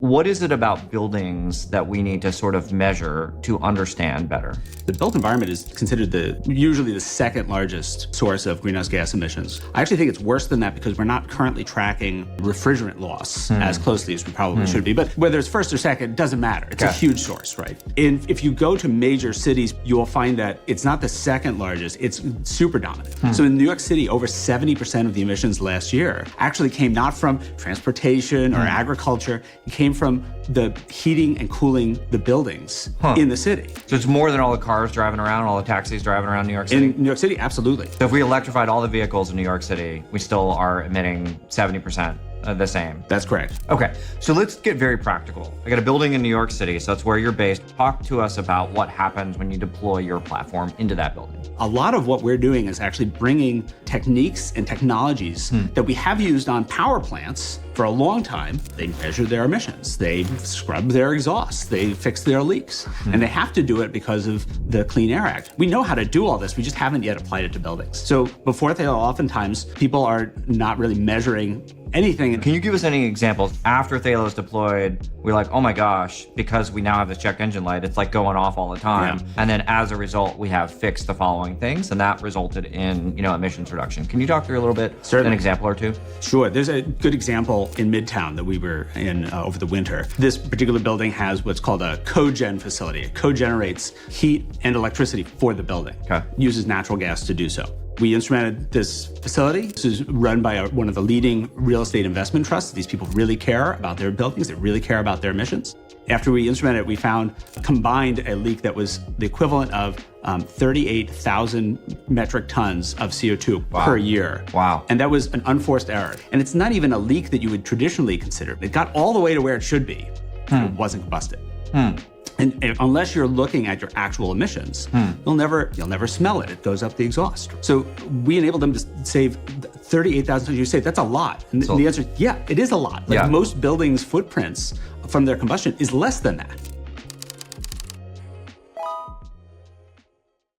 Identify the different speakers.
Speaker 1: What is it about buildings that we need to sort of measure to understand better?
Speaker 2: The built environment is considered usually the second largest source of greenhouse gas emissions. I actually think it's worse than that because we're not currently tracking refrigerant loss as closely as we probably should be. But whether it's first or second, it doesn't matter. It's a huge source, right? And if you go to major cities, you will find that it's not the second largest, it's super dominant. So in New York City, over 70% of the emissions last year actually came not from transportation or agriculture, it came from the heating and cooling the buildings in the city.
Speaker 1: So it's more than all the cars driving around, all the taxis driving around New York City?
Speaker 2: In New York City, absolutely.
Speaker 1: So if we electrified all the vehicles in New York City, we still are emitting 70% the same?
Speaker 2: That's correct.
Speaker 1: Okay, so let's get very practical. I got a building in New York City, so that's where you're based. Talk to us about what happens when you deploy your platform into that building.
Speaker 2: A lot of what we're doing is actually bringing techniques and technologies that we have used on power plants for a long time. They measure their emissions, they scrub their exhausts, they fix their leaks, and they have to do it because of the Clean Air Act. We know how to do all this, we just haven't yet applied it to buildings. So before Thalo, oftentimes people are not really measuring anything.
Speaker 1: Can you give us any examples? After Thalo's deployed, we're like, oh my gosh, because we now have this check engine light, it's like going off all the time.
Speaker 2: Yeah.
Speaker 1: And then as a result, we have fixed the following things, and that resulted in, emissions reduction. Can you talk through a little bit,
Speaker 2: Certainly.
Speaker 1: An example or two?
Speaker 2: Sure, there's a good example in Midtown that we were in over the winter. This particular building has what's called a cogen facility. It co-generates heat and electricity for the building.
Speaker 1: Okay.
Speaker 2: Uses natural gas to do so. We instrumented this facility. This is run by one of the leading real estate investment trusts. These people really care about their buildings. They really care about their emissions. After we instrumented it, we found combined a leak that was the equivalent of 38,000 metric tons of CO2 per year.
Speaker 1: Wow.
Speaker 2: And that was an unforced error. And it's not even a leak that you would traditionally consider. It got all the way to where it should be. It wasn't combusted. And unless you're looking at your actual emissions, you'll never smell it. It goes up the exhaust. So we enabled them to save 38,000 tons. You say, that's a lot. And the answer is, yeah, it is a lot. Most buildings' footprints from their combustion is less than that.